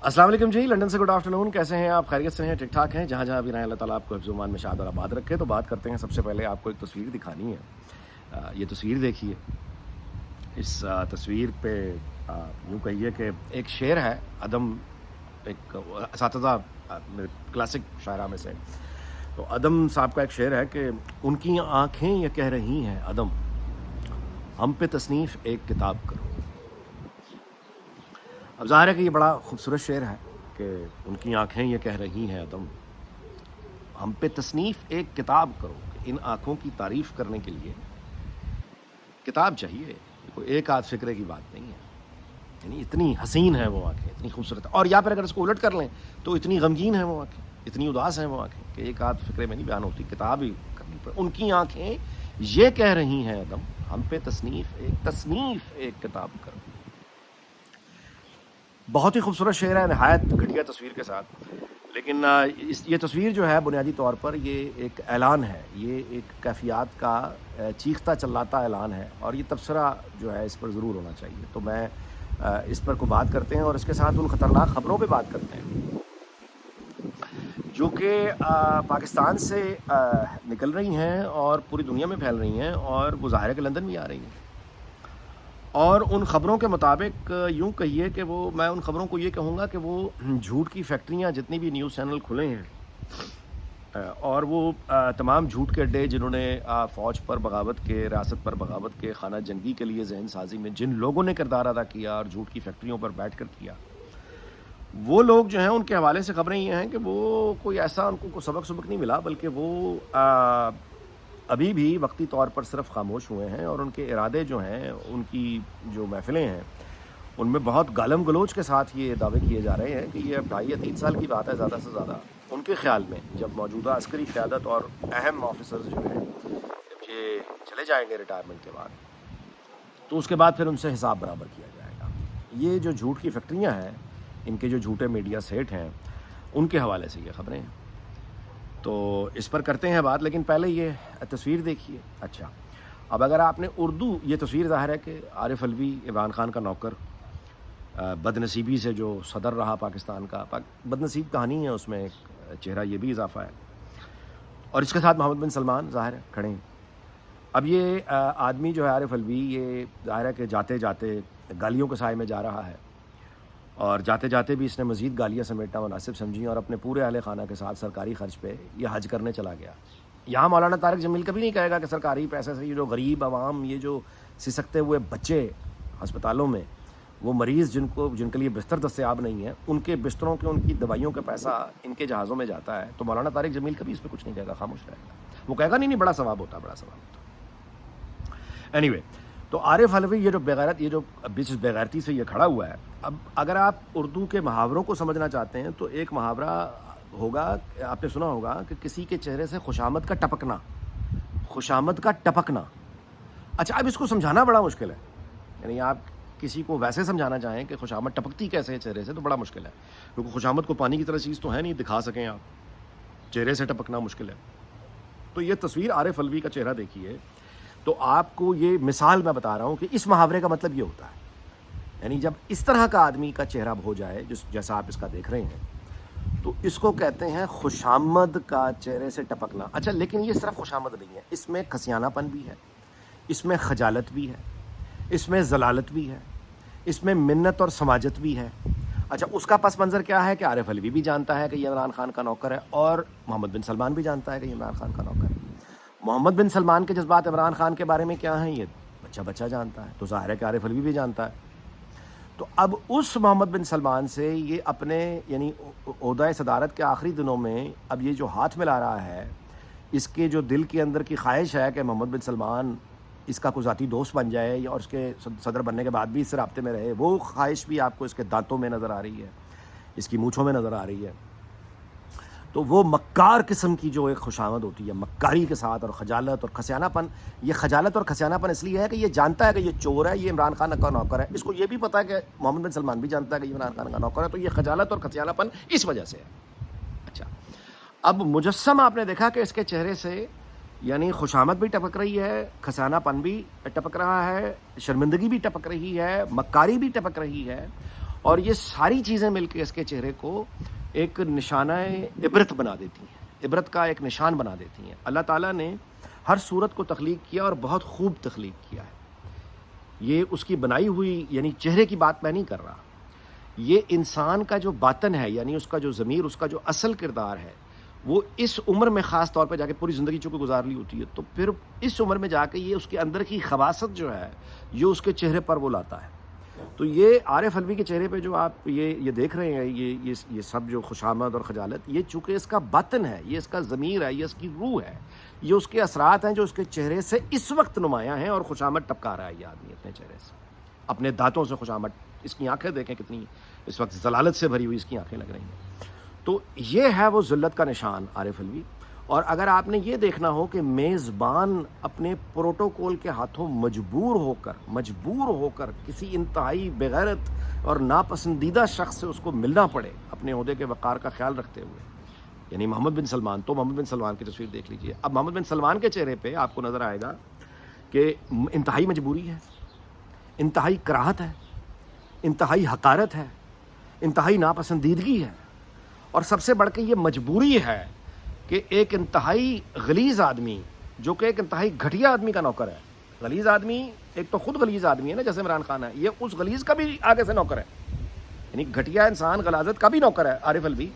السلام علیکم جی، لندن سے گڈ آفٹرنون. کیسے ہیں آپ؟ خیریت سے ہیں؟ ٹھیک ٹھاک ہیں؟ جہاں جہاں بھی رہیں اللہ تعالیٰ آپ کو حفظ و امان میں شاد اور آباد رکھے. تو بات کرتے ہیں. سب سے پہلے آپ کو ایک تصویر دکھانی ہے. یہ تصویر دیکھیے. اس تصویر پہ یوں کہیے کہ ایک شعر ہے عدم، ایک اساتذہ کلاسک شاعرہ میں سے. تو عدم صاحب کا ایک شعر ہے کہ ان کی آنکھیں یہ کہہ رہی ہیں عدم، ہم پہ تصنیف ایک کتاب کرو. اب ظاہر ہے کہ یہ بڑا خوبصورت شعر ہے کہ ان کی آنکھیں یہ کہہ رہی ہیں عدم، ہم پہ تصنیف ایک کتاب کرو. کہ ان آنکھوں کی تعریف کرنے کے لیے کتاب چاہیے، کوئی ایک آدھ فکرے کی بات نہیں ہے. یعنی اتنی حسین ہیں وہ آنکھیں، اتنی خوبصورت. اور یا پھر اگر اس کو الٹ کر لیں تو اتنی غمگین ہیں وہ آنکھیں، اتنی اداس ہیں وہ آنکھیں کہ ایک آدھ فکرے میں نہیں بیان ہوتی، کتاب ہی کرنی پڑے. ان کی آنکھیں یہ کہہ رہی ہیں عدم، ہم پہ تصنیف ایک کتاب کرو. بہت ہی خوبصورت شعر ہے، نہایت گھٹیا تصویر کے ساتھ. لیکن یہ تصویر جو ہے بنیادی طور پر یہ ایک اعلان ہے، یہ ایک کیفیات کا چیختا چلاتا اعلان ہے. اور یہ تبصرہ جو ہے اس پر ضرور ہونا چاہیے. تو میں اس پر کو بات کرتے ہیں اور اس کے ساتھ ان خطرناک خبروں پہ بات کرتے ہیں جو کہ پاکستان سے نکل رہی ہیں اور پوری دنیا میں پھیل رہی ہیں، اور وہ ظاہر ہے کہ لندن بھی آ رہی ہیں. اور ان خبروں کے مطابق یوں کہیے کہ میں ان خبروں کو یہ کہوں گا کہ وہ جھوٹ کی فیکٹریاں جتنی بھی نیوز چینل کھلے ہیں، اور وہ تمام جھوٹ کے اڈے جنہوں نے فوج پر بغاوت کے، ریاست پر بغاوت کے، خانہ جنگی کے لیے ذہن سازی میں جن لوگوں نے کردار ادا کیا اور جھوٹ کی فیکٹریوں پر بیٹھ کر کیا، وہ لوگ جو ہیں ان کے حوالے سے خبریں یہ ہیں کہ وہ کوئی ایسا ان کو سبق نہیں ملا، بلکہ وہ ابھی بھی وقتی طور پر صرف خاموش ہوئے ہیں. اور ان کے ارادے جو ہیں، ان کی جو محفلیں ہیں، ان میں بہت گالم گلوچ کے ساتھ یہ دعوے کیے جا رہے ہیں کہ یہ 2.5 یا 3 سال کی بات ہے زیادہ سے زیادہ. ان کے خیال میں جب موجودہ عسکری قیادت اور اہم آفیسرز جو ہیں جب یہ چلے جائیں گے ریٹائرمنٹ کے بعد، تو اس کے بعد پھر ان سے حساب برابر کیا جائے گا. یہ جو جھوٹ کی فیکٹریاں ہیں، ان کے جو جھوٹے میڈیا سیٹ ہیں، ان کے حوالے سے یہ خبریں ہیں. تو اس پر کرتے ہیں بات، لیکن پہلے یہ تصویر دیکھیے. اچھا، اب اگر آپ نے اردو، یہ تصویر ظاہر ہے کہ عارف علوی عمران خان کا نوکر، بد نصیبی سے جو صدر رہا پاکستان کا، بد نصیب کہانی ہے اس میں. ایک چہرہ یہ بھی اضافہ ہے. اور اس کے ساتھ محمد بن سلمان ظاہر ہے کھڑے ہیں. اب یہ آدمی جو ہے عارف علوی، یہ ظاہر ہے کہ جاتے جاتے گالیوں کے سائے میں جا رہا ہے، اور جاتے جاتے بھی اس نے مزید گالیاں سمیٹنا مناسب سمجھی اور اپنے پورے اہل خانہ کے ساتھ سرکاری خرچ پہ یہ حج کرنے چلا گیا. یہاں مولانا طارق جمیل کبھی نہیں کہے گا کہ سرکاری پیسے سے یہ جو غریب عوام، یہ جو سسکتے ہوئے بچے ہسپتالوں میں، وہ مریض جن کے لیے بستر دستیاب نہیں ہے، ان کے بستروں کے، ان کی دوائیوں کا پیسہ ان کے جہازوں میں جاتا ہے. تو مولانا طارق جمیل کبھی اس پہ کچھ نہیں کہے گا، خاموش رہے گا. وہ کہے گا نہیں بڑا ثواب ہوتا، بڑا ثواب ہوتا. اینی وے، تو عارف علوی یہ جو بغیرت، یہ جو جس بغیرتی سے یہ کھڑا ہوا ہے. اب اگر آپ اردو کے محاوروں کو سمجھنا چاہتے ہیں تو ایک محاورہ ہوگا، آپ نے سنا ہوگا کہ کسی کے چہرے سے خوشامد کا ٹپکنا. خوشامد کا ٹپکنا. اچھا، اب اس کو سمجھانا بڑا مشکل ہے. یعنی آپ کسی کو ویسے سمجھانا چاہیں کہ خوشامد ٹپکتی کیسے ہے چہرے سے، تو بڑا مشکل ہے، کیونکہ خوشامد کو پانی کی طرح چیز تو ہے نہیں دکھا سکیں آپ. چہرے سے ٹپکنا مشکل ہے. تو یہ تصویر عارف علوی کا چہرہ دیکھیے، تو آپ کو یہ مثال میں بتا رہا ہوں کہ اس محاورے کا مطلب یہ ہوتا ہے. یعنی جب اس طرح کا آدمی کا چہرہ ہو جائے، جیسا آپ اس کا دیکھ رہے ہیں، تو اس کو کہتے ہیں خوشامد کا چہرے سے ٹپکنا. اچھا، لیکن یہ صرف خوشامد نہیں ہے، اس میں کھسیانہ پن بھی ہے، اس میں خجالت بھی ہے، اس میں ذلالت بھی ہے، اس میں منت اور سماجت بھی ہے. اچھا، اس کا پس منظر کیا ہے کہ عارف علوی بھی جانتا ہے کہ یہ عمران خان کا نوکر ہے، اور محمد بن سلمان بھی جانتا ہے کہ یہ عمران خان کا نوکر ہے. محمد بن سلمان کے جذبات عمران خان کے بارے میں کیا ہیں، یہ بچہ جانتا ہے. تو ظاہر ہے کہ عارف علوی بھی جانتا ہے. تو اب اس محمد بن سلمان سے یہ اپنے، یعنی عہدہ صدارت کے آخری دنوں میں اب یہ جو ہاتھ ملا رہا ہے، اس کے جو دل کے اندر کی خواہش ہے کہ محمد بن سلمان اس کا کوئی ذاتی دوست بن جائے اور اس کے صدر بننے کے بعد بھی اس سے رابطے میں رہے، وہ خواہش بھی آپ کو اس کے دانتوں میں نظر آ رہی ہے، اس کی مونچھوں میں نظر آ رہی ہے. تو وہ مکار قسم کی جو ایک خوشامد ہوتی ہے، مکاری کے ساتھ، اور خجالت اور کھسیانہ پن. یہ خجالت اور کھسیانہ پن اس لیے ہے کہ یہ جانتا ہے کہ یہ چور ہے، یہ عمران خان کا نوکر ہے. اس کو یہ بھی پتا ہے کہ محمد بن سلمان بھی جانتا ہے کہ یہ عمران خان کا نوکر ہے. تو یہ خجالت اور کھسیانہ پن اس وجہ سے ہے. اچھا، اب مجسم آپ نے دیکھا کہ اس کے چہرے سے یعنی خوشامد بھی ٹپک رہی ہے، کھسیانہ پن بھی ٹپک رہا ہے، شرمندگی بھی ٹپک رہی ہے، مکاری بھی ٹپک رہی ہے. اور یہ ساری چیزیں مل کے اس کے چہرے کو ایک نشانہ عبرت بنا دیتی ہیں، عبرت کا ایک نشان بنا دیتی ہیں۔ اللہ تعالیٰ نے ہر صورت کو تخلیق کیا اور بہت خوب تخلیق کیا ہے۔ یہ اس کی بنائی ہوئی یعنی چہرے کی بات میں نہیں کر رہا، یہ انسان کا جو باطن ہے، یعنی اس کا جو ضمیر، اس کا جو اصل کردار ہے، وہ اس عمر میں خاص طور پہ جا کے پوری زندگی چونکہ گزار لی ہوتی ہے، تو پھر اس عمر میں جا کے یہ اس کے اندر کی خباثت جو ہے یہ اس کے چہرے پر وہ لاتا ہے۔ تو یہ عارف علوی کے چہرے پہ جو آپ یہ دیکھ رہے ہیں، یہ سب جو خوشامد اور خجالت، یہ چونکہ اس کا باطن ہے، یہ اس کا ضمیر ہے، یہ اس کی روح ہے، یہ اس کے اثرات ہیں جو اس کے چہرے سے اس وقت نمایاں ہیں، اور خوشامد ٹپکا رہا ہے یہ آدمی اپنے چہرے سے، اپنے دانتوں سے خوشامد۔ اس کی آنکھیں دیکھیں کتنی اس وقت ذلالت سے بھری ہوئی اس کی آنکھیں لگ رہی ہیں۔ تو یہ ہے وہ ذلت کا نشان عارف علوی۔ اور اگر آپ نے یہ دیکھنا ہو کہ میزبان اپنے پروٹوکول کے ہاتھوں مجبور ہو کر کسی انتہائی بغیرت اور ناپسندیدہ شخص سے اس کو ملنا پڑے اپنے عہدے کے وقار کا خیال رکھتے ہوئے، یعنی محمد بن سلمان، تو محمد بن سلمان کی تصویر دیکھ لیجئے۔ اب محمد بن سلمان کے چہرے پہ آپ کو نظر آئے گا کہ انتہائی مجبوری ہے، انتہائی کراہت ہے، انتہائی حقارت ہے، انتہائی ناپسندیدگی ہے، اور سب سے بڑھ کے یہ مجبوری ہے کہ ایک انتہائی غلیظ آدمی جو کہ ایک انتہائی گھٹیا آدمی کا نوکر ہے، غلیظ آدمی ایک تو خود غلیظ آدمی ہے نا، جیسے عمران خان ہے، یہ اس غلیظ کا بھی آگے سے نوکر ہے، یعنی گھٹیا انسان غلاظت کا بھی نوکر ہے عارف علوی،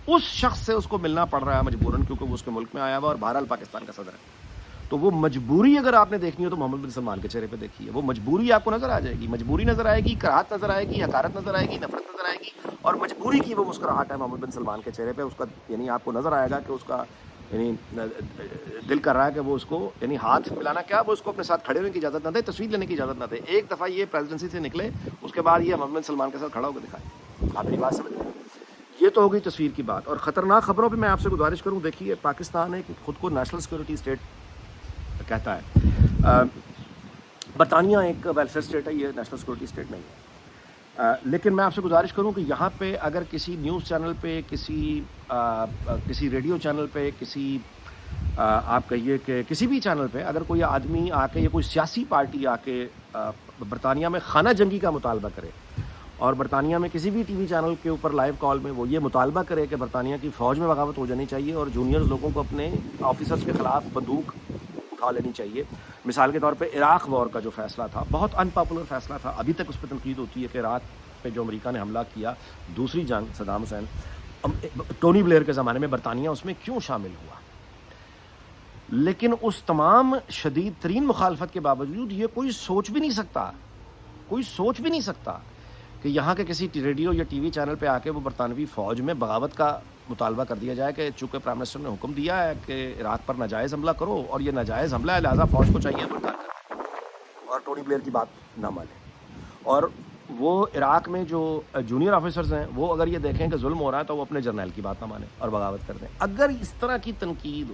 اس شخص سے اس کو ملنا پڑ رہا ہے مجبوراً، کیونکہ وہ اس کے ملک میں آیا ہوا اور بہرحال پاکستان کا صدر ہے۔ تو وہ مجبوری اگر آپ نے دیکھنی ہو تو محمد بن سلمان کے چہرے پہ دیکھیے، وہ مجبوری آپ کو نظر آ جائے گی، مجبوری نظر آئے گی، کراہت نظر آئے گی، حقارت نظر آئے گی، نفرت نظر آئے گی، اور مجبوری کی وہ مسکراہٹ ہے محمد بن سلمان کے چہرے پہ۔ اس کا یعنی آپ کو نظر آئے گا کہ اس کا یعنی دل کر رہا ہے کہ وہ اس کو یعنی ہاتھ ملانا کیا، وہ اس کو اپنے ساتھ کھڑے ہونے کی اجازت نہ دے، تصویر لینے کی اجازت نہ دے۔ ایک دفعہ یہ پریزیڈنسی سے نکلے، اس کے بعد یہ محمد بن سلمان کے ساتھ کھڑا ہو کے دکھائے۔ آپ میری بات سمجھ رہے ہیں؟ یہ تو ہو گئی تصویر کی بات۔ اور خطرناک خبروں پہ میں آپ سے گزارش کروں، دیکھیے پاکستان ایک خود کو نیشنل سیکورٹی اسٹیٹ کہتا ہے، برطانیہ ایک ویلفیئر اسٹیٹ ہے، یہ نیشنل سیکورٹی اسٹیٹ نہیں ہے، لیکن میں آپ سے گزارش کروں کہ یہاں پہ اگر کسی نیوز چینل پہ، کسی ریڈیو چینل پہ، کسی آپ کہیے کہ کسی بھی چینل پہ اگر کوئی آدمی آ کے یا کوئی سیاسی پارٹی آ کے برطانیہ میں خانہ جنگی کا مطالبہ کرے، اور برطانیہ میں کسی بھی ٹی وی چینل کے اوپر لائیو کال میں وہ یہ مطالبہ کرے کہ برطانیہ کی فوج میں بغاوت ہو جانی چاہیے اور جونیئر لوگوں کو اپنے آفیسرز کے خلاف بندوق اٹھا لینی چاہیے۔ مثال کے طور پہ عراق وار کا جو فیصلہ تھا، بہت ان پاپولر فیصلہ تھا، ابھی تک اس پہ تنقید ہوتی ہے کہ عراق پہ جو امریکہ نے حملہ کیا، دوسری جنگ صدام حسین، ٹونی بلیئر کے زمانے میں برطانیہ اس میں کیوں شامل ہوا؟ لیکن اس تمام شدید ترین مخالفت کے باوجود یہ کوئی سوچ بھی نہیں سکتا کہ یہاں کے کسی ریڈیو یا ٹی وی چینل پہ آ کے وہ برطانوی فوج میں بغاوت کا مطالبہ کر دیا جائے کہ چونکہ پرائم منسٹر نے حکم دیا ہے کہ عراق پر ناجائز حملہ کرو اور یہ ناجائز حملہ ہے، لہٰذا فوج کو چاہیے برطانیہ کرے، اور ٹونی بلیئر کی بات نہ مانے۔ اور وہ عراق میں جو جونیئر آفیسرز ہیں وہ اگر یہ دیکھیں کہ ظلم ہو رہا ہے تو وہ اپنے جرنیل کی بات نہ مانیں اور بغاوت کر دیں۔ اگر اس طرح کی تنقید،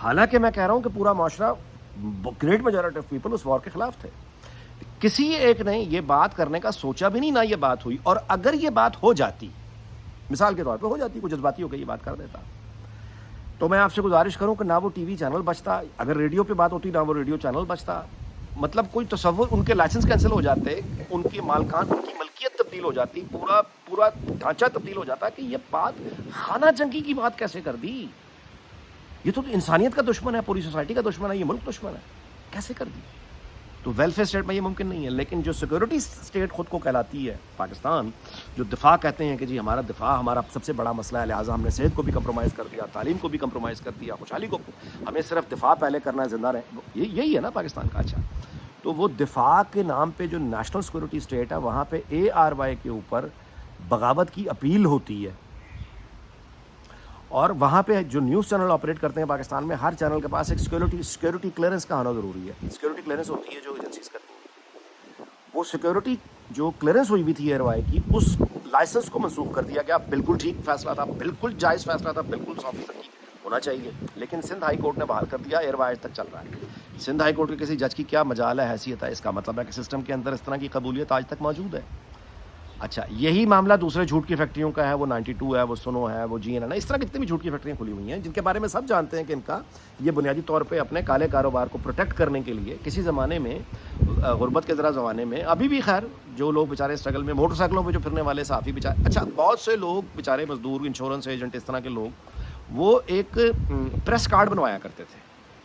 حالانکہ میں کہہ رہا ہوں کہ پورا معاشرہ، گریٹ میجورٹی آف پیپل اس وار کے خلاف تھے، کسی ایک نے یہ بات کرنے کا سوچا بھی نہیں، نہ یہ بات ہوئی۔ اور اگر یہ بات ہو جاتی، مثال کے طور پہ ہو جاتی، کوئی جذباتی ہو کے یہ بات کر دیتا، تو میں آپ سے گزارش کروں کہ نہ وہ ٹی وی چینل بچتا، اگر ریڈیو پہ بات ہوتی نہ وہ ریڈیو چینل بچتا، مطلب کوئی تصور، ان کے لائسنس کینسل ہو جاتے، ان کے مالکان، ان کی ملکیت تبدیل ہو جاتی، پورا ڈھانچہ تبدیل ہو جاتا کہ یہ بات خانہ جنگی کی بات کیسے کر دی، یہ تو انسانیت کا دشمن ہے، پوری سوسائٹی کا دشمن ہے، یہ ملک دشمن ہے، کیسے کر دی؟ تو ویلفیئر اسٹیٹ میں یہ ممکن نہیں ہے۔ لیکن جو سیکورٹی اسٹیٹ خود کو کہلاتی ہے پاکستان، جو دفاع کہتے ہیں کہ جی ہمارا دفاع ہمارا سب سے بڑا مسئلہ ہے، لہٰذا ہم نے صحت کو بھی کمپرومائز کر دیا، تعلیم کو بھی کمپرومائز کر دیا، خوشحالی کو، ہمیں صرف دفاع پہلے کرنا ہے، زندہ رہیں، یہی ہے نا پاکستان کا۔ اچھا، تو وہ دفاع کے نام پہ جو نیشنل سیکورٹی اسٹیٹ ہے، وہاں پہ ARY کے اوپر بغاوت کی اپیل ہوتی ہے، اور وہاں پہ جو نیوز چینل آپریٹ کرتے ہیں پاکستان میں، ہر چینل کے پاس ایک سیکورٹی کلیئرنس کا ہونا ضروری ہے۔ سیکورٹی کلیئرنس ہوتی ہے جو ایجنسیز کرتی ہیں، وہ سیکورٹی جو کلیئرنس ہوئی بھی تھی ARY کی، اس لائسنس کو منسوخ کر دیا گیا۔ بالکل ٹھیک فیصلہ تھا، بالکل جائز فیصلہ تھا، بالکل 100% ہونا چاہیے، لیکن سندھ ہائی کورٹ نے بحال کر دیا، ARY آج تک چل رہا ہے۔ سندھ ہائی کورٹ کے کسی جج کی کیا مجال ہے، حیثیت ہے؟ اس کا مطلب ہے کہ سسٹم کے اندر اس طرح کی قبولیت آج تک موجود ہے۔ اچھا، یہی معاملہ دوسرے جھوٹ کی فیکٹریوں کا ہے، وہ 92 ہے، وہ سنو ہے، وہ GN ہے نا، اس طرح کتنی بھی جھوٹ کی فیکٹریاں کھلی ہوئی ہیں جن کے بارے میں سب جانتے ہیں کہ ان کا یہ بنیادی طور پہ اپنے کالے کاروبار کو پروٹیکٹ کرنے کے لیے کسی زمانے میں غربت کے ذرا زمانے میں ابھی بھی خیر جو لوگ بیچارے اسٹرگل میں موٹر سائیکلوں پہ جو پھرنے والے صحافی بیچارے، اچھا بہت سے لوگ بیچارے مزدور، انشورنس ایجنٹ، اس طرح کے لوگ وہ ایک پریس کارڈ بنوایا کرتے تھے،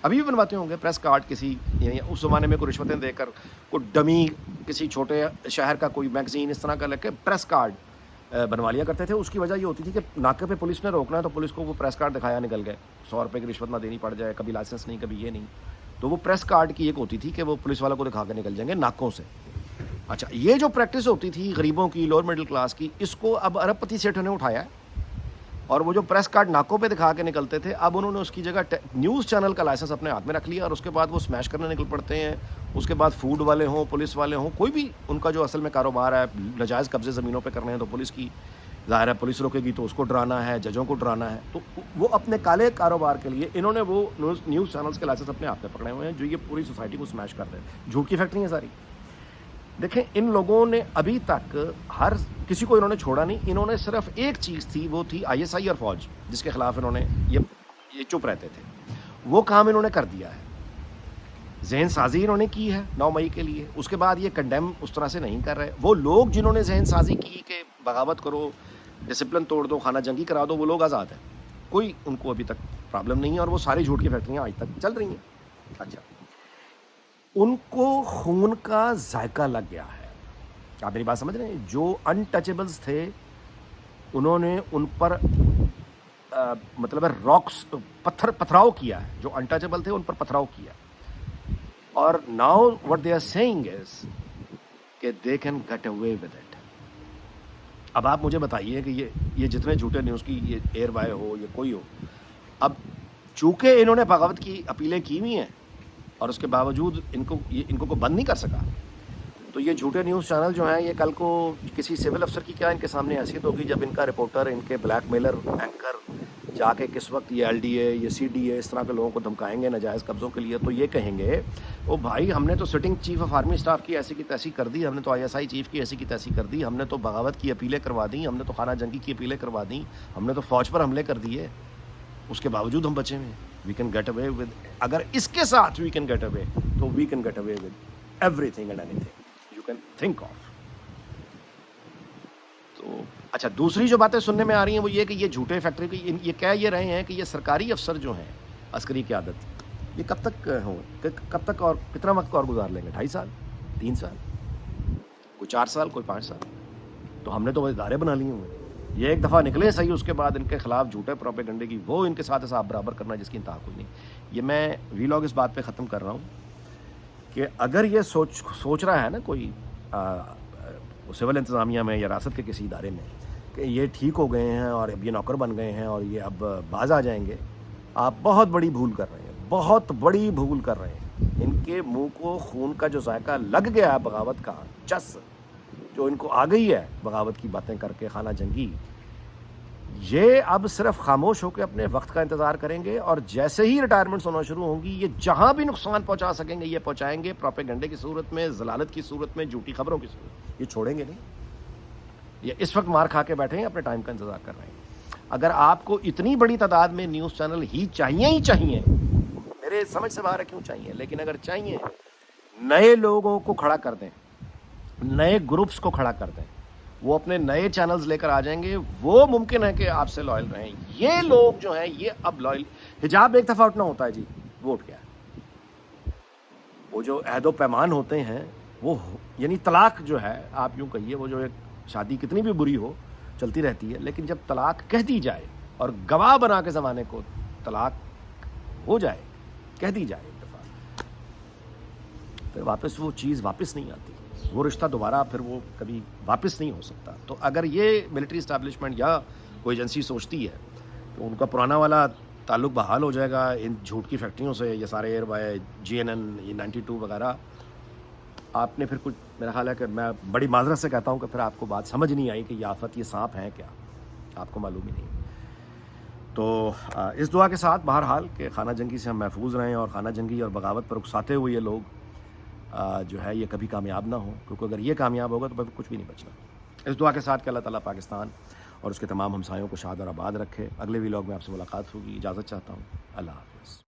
ابھی بھی بنواتے ہوں گے پریس کارڈ کسی، یعنی اس زمانے میں کوئی رشوتیں دے کر کوئی ڈمی کسی چھوٹے شہر کا کوئی میگزین اس طرح کا لے کے پریس کارڈ بنوا لیا کرتے تھے. اس کی وجہ یہ ہوتی تھی کہ ناکے پہ پولیس نے روکنا ہے تو پولیس کو وہ پریس کارڈ دکھایا نکل گئے, 100 روپے کی رشوت نہ دینی پڑ جائے, کبھی لائسنس نہیں کبھی یہ نہیں, تو وہ پریس کارڈ کی ایک ہوتی تھی کہ وہ پولیس والوں کو دکھا کے نکل جائیں گے ناکوں سے. اچھا, یہ جو پریکٹس ہوتی تھی غریبوں کی, لوور مڈل کلاس کی, اس کو اب ارب پتی سیٹھوں نے اٹھایا اور وہ جو پریس کارڈ ناکوں پہ دکھا کے نکلتے تھے اب انہوں نے اس کی جگہ نیوز چینل کا لائسنس اپنے ہاتھ میں رکھ لیا اور اس کے بعد وہ اسمیش کرنے نکل پڑتے ہیں. اس کے بعد فوڈ والے ہوں, پولیس والے ہوں, کوئی بھی ان کا جو اصل میں کاروبار ہے ناجائز قبضے زمینوں پہ کرنے ہیں تو پولیس کی ظاہر ہے پولیس روکے گی تو اس کو ڈرانا ہے, ججوں کو ڈرانا ہے, تو وہ اپنے کالے کاروبار کے لیے انہوں نے وہ نیوز چینلز کے لائسنس اپنے ہاتھ میں پکڑے ہوئے ہیں جو یہ پوری سوسائٹی کو اسمیش کرتے ہیں. جھوٹ کی فیکٹری ہیں ساری. دیکھیں ان لوگوں نے ابھی تک ہر کسی کو انہوں نے چھوڑا نہیں, انہوں نے صرف ایک چیز تھی, وہ تھی آئی ایس آئی اور فوج جس کے خلاف انہوں نے یہ چپ رہتے تھے, وہ کام انہوں نے کر دیا ہے. ذہن سازی انہوں نے کی ہے 9 مئی کے لیے, اس کے بعد یہ کنڈیم اس طرح سے نہیں کر رہے. وہ لوگ جنہوں نے ذہن سازی کی کہ بغاوت کرو, ڈسپلن توڑ دو, خانہ جنگی کرا دو, وہ لوگ آزاد ہیں, کوئی ان کو ابھی تک پرابلم نہیں ہے اور وہ ساری جھوٹ کی فیکٹریاں آج تک چل رہی ہیں. اچھا, ان کو خون کا ذائقہ لگ گیا ہے, آپ میری بات سمجھ رہے ہیں. جو انٹچیبلز تھے انہوں نے ان پر مطلب راکس پتھراؤ کیا ہے, جو انٹچیبل تھے ان پر پتھراؤ کیا. اور now what they are seeing is کہ they can get away with it. اب آپ مجھے بتائیے کہ یہ جتنے جھوٹے نیوز کی یہ ایئر وائے ہو یا کوئی ہو, اب چونکہ انہوں نے بغاوت کی اپیلیں کی ہوئی ہیں اور اس کے باوجود ان کو بند نہیں کر سکا, تو یہ جھوٹے نیوز چینل جو ہیں یہ کل کو کسی سول افسر کی کیا ان کے سامنے حیثیت ہوگی جب ان کا رپورٹر, ان کے بلیک میلر اینکر جا کے کس وقت یہ ایل ڈی اے, یہ سی ڈی اے, اس طرح کے لوگوں کو دھمکائیں گے ناجائز قبضوں کے لیے, تو یہ کہیں گے او بھائی ہم نے تو sitting chief of army staff کی ایسی کی تیسی کر دی, ہم نے تو آئی ایس آئی چیف کی ایسی کی تیسی کر دی, ہم نے تو بغاوت کی اپیلیں کروا دیں, ہم نے تو خانہ جنگی کی اپیلیں کروا دیں, ہم نے تو فوج پر حملے کر دیے, اس کے باوجود ہم بچے ہوئے. We can get away with, اگر اس کے ساتھ وی کین گیٹ اوے تو we can get away with everything and anything you can think of. تو اچھا, دوسری جو باتیں سننے میں آ رہی ہیں وہ یہ کہ یہ جھوٹے فیکٹری کی یہ کہہ یہ رہے ہیں کہ یہ سرکاری افسر جو ہیں عسکری قیادت یہ کب تک ہوں, کب تک اور کتنا وقت اور گزار لیں گے, 2.5 سال 3 سال, کوئی 4 سال, کوئی 5 سال. تو ہم نے تو وہ ادارے بنا لیے ہوئے, یہ ایک دفعہ نکلے صحیح, اس کے بعد ان کے خلاف جھوٹے پروپیگنڈے کی وہ ان کے ساتھ حساب برابر کرنا جس کی انتہا کوئی نہیں. یہ میں ویلاگ اس بات پہ ختم کر رہا ہوں کہ اگر یہ سوچ رہا ہے نا کوئی سول انتظامیہ میں یا ریاست کے کسی ادارے میں کہ یہ ٹھیک ہو گئے ہیں اور اب یہ نوکر بن گئے ہیں اور یہ اب باز آ جائیں گے, آپ بہت بڑی بھول کر رہے ہیں, بہت بڑی بھول کر رہے ہیں. ان کے منہ کو خون کا جو ذائقہ لگ گیا ہے بغاوت کا, چس جو ان کو آ گئی ہے بغاوت کی باتیں کر کے, خانہ جنگی, یہ اب صرف خاموش ہو کے اپنے وقت کا انتظار کریں گے اور جیسے ہی ریٹائرمنٹس ہونا شروع ہوں گی یہ جہاں بھی نقصان پہنچا سکیں گے یہ پہنچائیں گے, پروپیگنڈے کی صورت میں, ضلالت کی صورت میں, جھوٹی خبروں کی صورت, یہ چھوڑیں گے نہیں. یہ اس وقت مار کھا کے بیٹھے ہیں, اپنے ٹائم کا انتظار کر رہے ہیں. اگر آپ کو اتنی بڑی تعداد میں نیوز چینل ہی چاہیے, میرے سمجھ سے باہر ہے کیوں چاہیے, لیکن اگر چاہیے نئے لوگوں کو کھڑا کر دیں, نئے گروپس کو کھڑا کر دیں, وہ اپنے نئے چینلز لے کر آ جائیں گے, وہ ممکن ہے کہ آپ سے لائل رہیں. یہ لوگ جو ہیں یہ اب لائل, حجاب ایک دفعہ اٹھنا ہوتا ہے جی, وہ اٹھ گیا. وہ جو عہد و پیمان ہوتے ہیں وہ, یعنی طلاق جو ہے آپ یوں کہیے, وہ جو ایک شادی کتنی بھی بری ہو چلتی رہتی ہے, لیکن جب طلاق کہہ دی جائے اور گواہ بنا کے زمانے کو طلاق ہو جائے, کہہ دی جائے ایک دفعہ, پھر واپس وہ چیز واپس نہیں آتی, وہ رشتہ دوبارہ پھر وہ کبھی واپس نہیں ہو سکتا. تو اگر یہ ملٹری اسٹیبلشمنٹ یا کوئی ایجنسی سوچتی ہے تو ان کا پرانا والا تعلق بحال ہو جائے گا ان جھوٹ کی فیکٹریوں سے, یہ سارے ایئر وائے, GNN, یہ 92 وغیرہ. آپ نے پھر کچھ, میرا خیال ہے کہ میں بڑی معذرت سے کہتا ہوں کہ پھر آپ کو بات سمجھ نہیں آئی کہ یہ آفت, یہ سانپ ہیں کیا, آپ کو معلوم ہی نہیں. تو اس دعا کے ساتھ بہرحال کہ خانہ جنگی سے ہم محفوظ رہیں اور خانہ جنگی اور بغاوت پر اکساتے ہوئے یہ لوگ جو ہے یہ کبھی کامیاب نہ ہوں, کیونکہ اگر یہ کامیاب ہوگا تو کچھ بھی نہیں بچنا. اس دعا کے ساتھ کہ اللہ تعالیٰ پاکستان اور اس کے تمام ہمسایوں کو شاد اور آباد رکھے. اگلے ویلاگ میں آپ سے ملاقات ہوگی, اجازت چاہتا ہوں, اللہ حافظ.